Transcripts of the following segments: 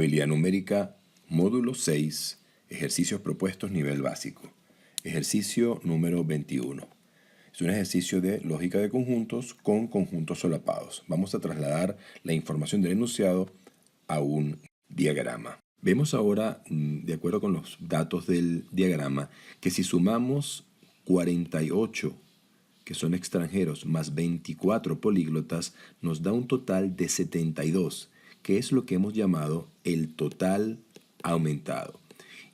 Habilidad numérica, módulo 6, ejercicios propuestos nivel básico. Ejercicio número 21. Es un ejercicio de lógica de conjuntos con conjuntos solapados. Vamos a trasladar la información del enunciado a un diagrama. Vemos ahora, de acuerdo con los datos del diagrama, que si sumamos 48 que son extranjeros más 24 políglotas, nos da un total de 72, que es lo que hemos llamado el total aumentado.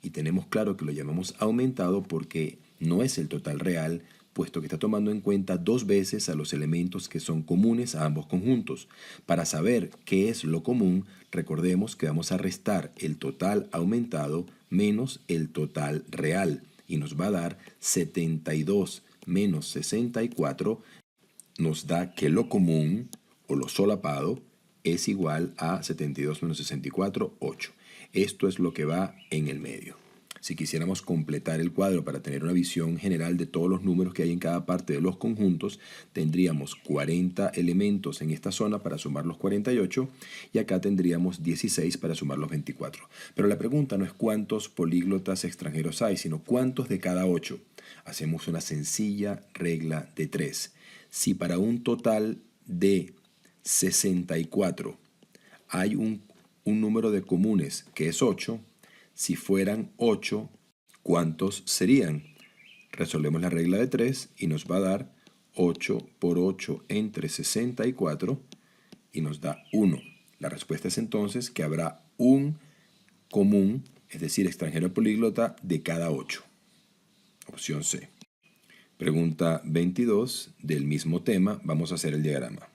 Y tenemos claro que lo llamamos aumentado porque no es el total real, puesto que está tomando en cuenta dos veces a los elementos que son comunes a ambos conjuntos. Para saber qué es lo común, recordemos que vamos a restar el total aumentado menos el total real, y nos va a dar 72 menos 64, nos da que lo común, o lo solapado, es igual a 72 menos 64, 8. Esto es lo que va en el medio. Si quisiéramos completar el cuadro para tener una visión general de todos los números que hay en cada parte de los conjuntos, tendríamos 40 elementos en esta zona para sumar los 48 y acá tendríamos 16 para sumar los 24. Pero la pregunta no es cuántos políglotas extranjeros hay, sino cuántos de cada 8. Hacemos una sencilla regla de 3. Si para un total de 64 hay un número de comunes que es 8, si fueran 8, ¿cuántos serían? Resolvemos la regla de 3 y nos va a dar 8 por 8 entre 64 y nos da 1. La respuesta es entonces que habrá un común, es decir, extranjero políglota, de cada 8. Opción C. Pregunta 22 del mismo tema, vamos a hacer el diagrama.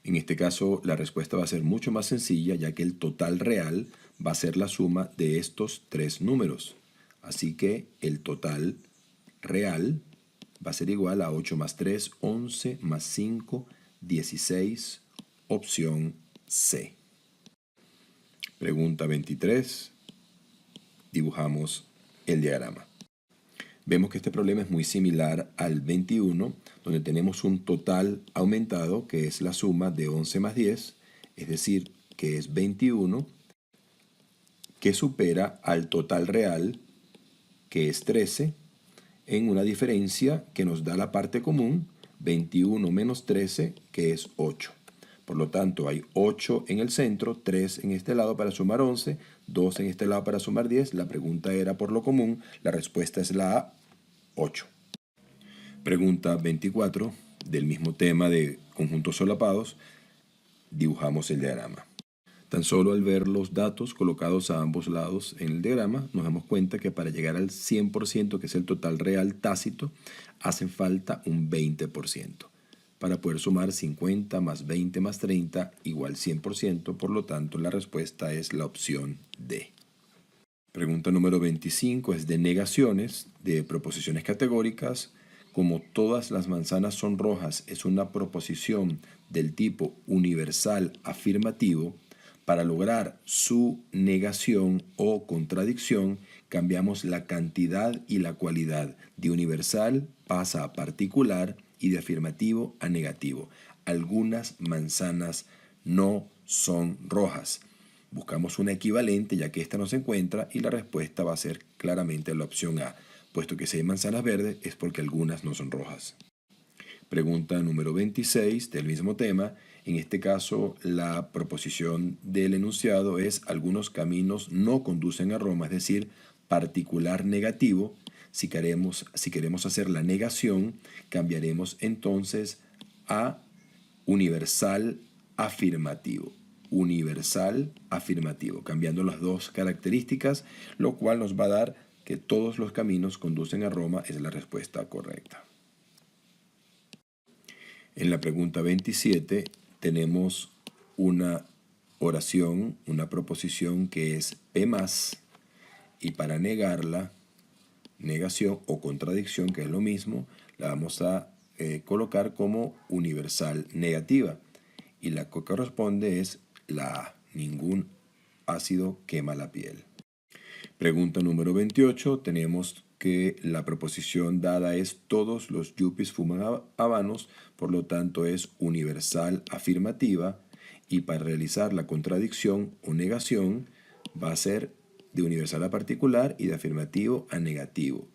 En este caso, la respuesta va a ser mucho más sencilla, ya que el total real va a ser la suma de estos tres números. Así que el total real va a ser igual a 8 más 3, 11 más 5, 16, opción C. Pregunta 23. Dibujamos el diagrama. Vemos que este problema es muy similar al 21, donde tenemos un total aumentado, que es la suma de 11 más 10, es decir, que es 21, que supera al total real, que es 13, en una diferencia que nos da la parte común, 21 menos 13, que es 8. Por lo tanto, hay 8 en el centro, 3 en este lado para sumar 11, 2 en este lado para sumar 10. La pregunta era por lo común, la respuesta es la A, 8. Pregunta 24, del mismo tema de conjuntos solapados, dibujamos el diagrama. Tan solo al ver los datos colocados a ambos lados en el diagrama, nos damos cuenta que para llegar al 100%, que es el total real tácito, hace falta un 20%. Para poder sumar 50 más 20 más 30 igual 100%, por lo tanto la respuesta es la opción D. Pregunta número 25 es de negaciones, de proposiciones categóricas. Como todas las manzanas son rojas, es una proposición del tipo universal afirmativo. Para lograr su negación o contradicción, cambiamos la cantidad y la cualidad. De universal pasa a particular y de afirmativo a negativo. Algunas manzanas no son rojas. Buscamos una equivalente ya que esta no se encuentra y la respuesta va a ser claramente la opción A, puesto que si hay manzanas verdes es porque algunas no son rojas. Pregunta número 26 del mismo tema. En este caso, la proposición del enunciado es algunos caminos no conducen a Roma, es decir, particular negativo. Si queremos hacer la negación, cambiaremos entonces a universal afirmativo. Universal afirmativo, cambiando las dos características, lo cual nos va a dar que todos los caminos conducen a Roma, es la respuesta correcta. En la pregunta 27 tenemos una oración, una proposición que es P+, y para negarla, negación o contradicción, que es lo mismo, la vamos a colocar como universal negativa. Y la que corresponde es la A. Ningún ácido quema la piel. Pregunta número 28. Tenemos que la proposición dada es todos los yuppies fuman habanos, por lo tanto es universal afirmativa. Y para realizar la contradicción o negación, va a ser de universal a particular y de afirmativo a negativo.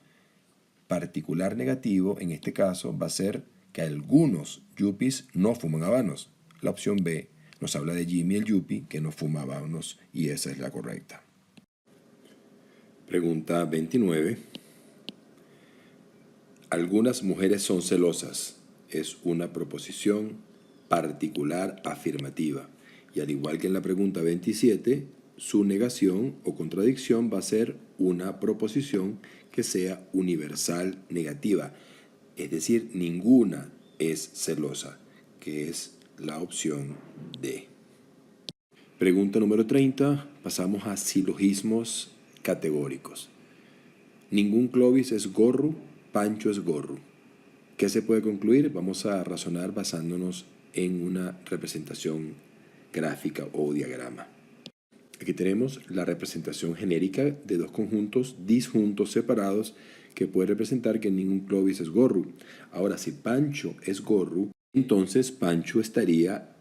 Particular negativo, en este caso, va a ser que algunos yuppies no fuman habanos. La opción B nos habla de Jimmy el yuppie que no fuma habanos y esa es la correcta. Pregunta 29. Algunas mujeres son celosas. Es una proposición particular afirmativa. Y al igual que en la pregunta 27, su negación o contradicción va a ser una proposición que sea universal negativa. Es decir, ninguna es celosa, que es la opción D. Pregunta número 30. Pasamos a silogismos categóricos. Ningún Clovis es gorru, Pancho es gorru. ¿Qué se puede concluir? Vamos a razonar basándonos en una representación gráfica o diagrama. Aquí tenemos la representación genérica de dos conjuntos disjuntos separados que puede representar que ningún Clovis es gorru. Ahora, si Pancho es gorru, entonces Pancho estaría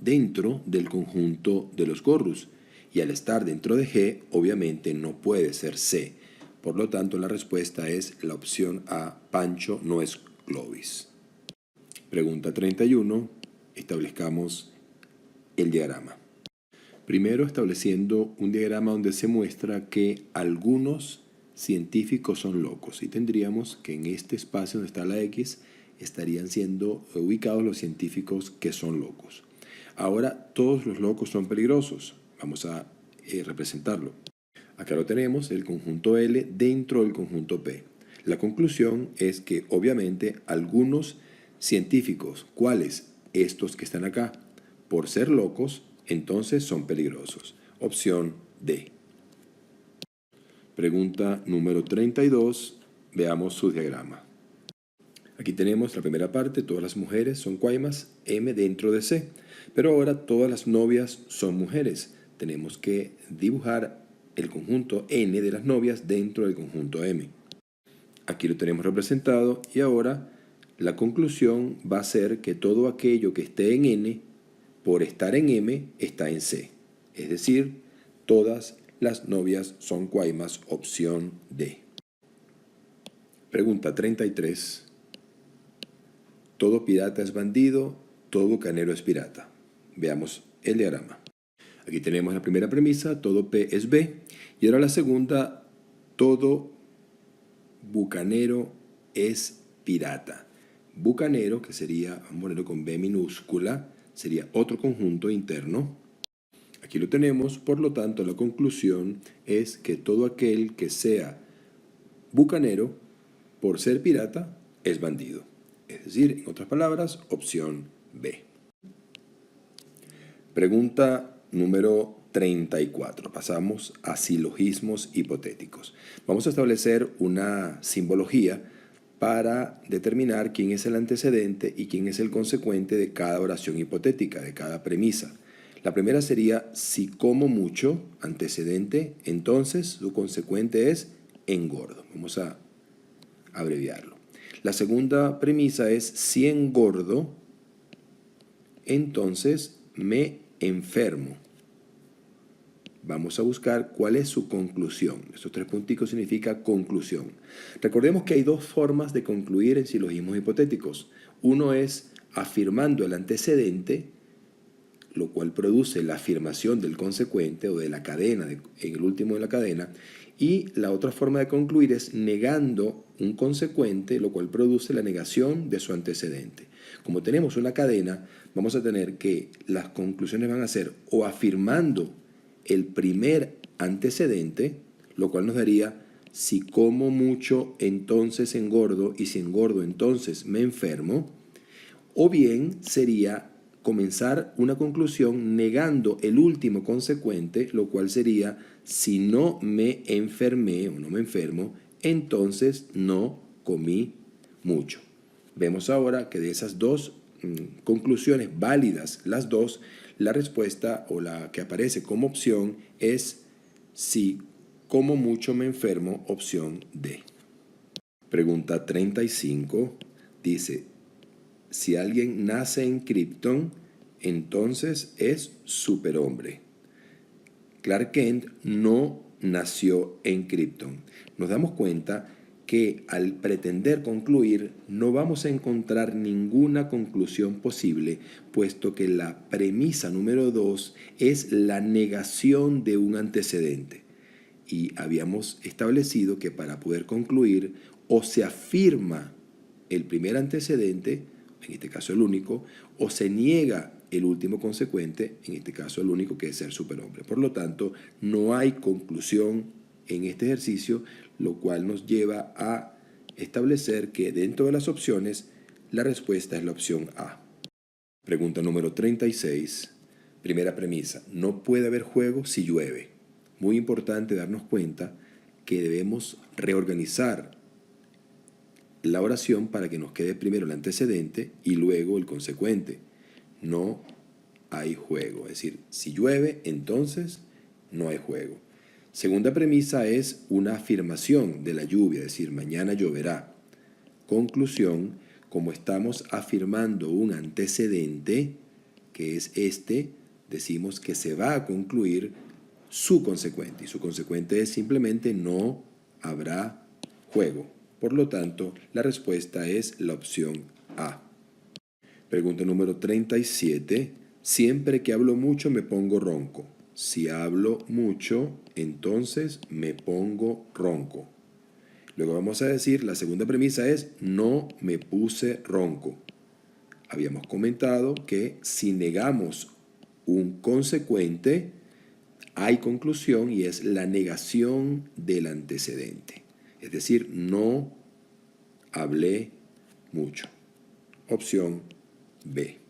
dentro del conjunto de los gorrus. Y al estar dentro de G, obviamente no puede ser C. Por lo tanto, la respuesta es la opción A, Pancho no es Clovis. Pregunta 31. Establezcamos el diagrama. Primero, estableciendo un diagrama donde se muestra que algunos científicos son locos. Y tendríamos que en este espacio donde está la X estarían siendo ubicados los científicos que son locos. Ahora, todos los locos son peligrosos. Vamos a representarlo. Acá lo tenemos, el conjunto L dentro del conjunto P. La conclusión es que obviamente algunos científicos, ¿cuáles? Estos que están acá, por ser locos, entonces son peligrosos. Opción D. Pregunta número 32. Veamos su diagrama. Aquí tenemos la primera parte, todas las mujeres son cuaimas, M dentro de C. Pero ahora todas las novias son mujeres. Tenemos que dibujar el conjunto N de las novias dentro del conjunto M. Aquí lo tenemos representado y ahora la conclusión va a ser que todo aquello que esté en N, por estar en M, está en C. Es decir, todas las novias son cuaimas, opción D. Pregunta 33. Todo pirata es bandido, todo bucanero es pirata. Veamos el diagrama. Aquí tenemos la primera premisa, todo P es B. Y ahora la segunda, todo bucanero es pirata. Bucanero, que sería, vamos a ponerlo con B minúscula, sería otro conjunto interno. Aquí lo tenemos, por lo tanto, la conclusión es que todo aquel que sea bucanero, por ser pirata, es bandido. Es decir, en otras palabras, opción B. Pregunta número 34. Pasamos a silogismos hipotéticos. Vamos a establecer una simbología para determinar quién es el antecedente y quién es el consecuente de cada oración hipotética, de cada premisa. La primera sería si como mucho, antecedente, entonces su consecuente es engordo. Vamos a abreviarlo. La segunda premisa es si engordo, entonces me enfermo. Vamos a buscar cuál es su conclusión. Estos tres punticos significa conclusión. Recordemos que hay dos formas de concluir en silogismos hipotéticos. Uno es afirmando el antecedente, lo cual produce la afirmación del consecuente o de la cadena, en el último de la cadena. Y la otra forma de concluir es negando un consecuente, lo cual produce la negación de su antecedente. Como tenemos una cadena, vamos a tener que las conclusiones van a ser o afirmando el primer antecedente, lo cual nos daría si como mucho entonces engordo y si engordo entonces me enfermo, o bien sería comenzar una conclusión negando el último consecuente, lo cual sería si no me enfermé o no me enfermo, entonces no comí mucho. Vemos ahora que de esas dos conclusiones válidas, las dos, la respuesta o la que aparece como opción es si como mucho me enfermo, opción D. Pregunta 35 dice, si alguien nace en Krypton, entonces es superhombre. Clark Kent no nació en Krypton. Nos damos cuenta que al pretender concluir no vamos a encontrar ninguna conclusión posible, puesto que la premisa número 2 es la negación de un antecedente. Y habíamos establecido que para poder concluir o se afirma el primer antecedente, en este caso el único, o se niega el último consecuente, en este caso el único, que es ser superhombre. Por lo tanto, no hay conclusión en este ejercicio, lo cual nos lleva a establecer que dentro de las opciones, la respuesta es la opción A. Pregunta número 36. Primera premisa: no puede haber juego si llueve. Muy importante darnos cuenta que debemos reorganizar la oración para que nos quede primero el antecedente y luego el consecuente. No hay juego. Es decir, si llueve, entonces no hay juego. Segunda premisa es una afirmación de la lluvia, es decir, mañana lloverá. Conclusión: como estamos afirmando un antecedente, que es este, decimos que se va a concluir su consecuente. Y su consecuente es simplemente no habrá juego. Por lo tanto, la respuesta es la opción A. Pregunta número 37. Siempre que hablo mucho me pongo ronco. Si hablo mucho, entonces me pongo ronco. Luego vamos a decir, la segunda premisa es no me puse ronco. Habíamos comentado que si negamos un consecuente, hay conclusión y es la negación del antecedente. Es decir, no hablé mucho. Opción B.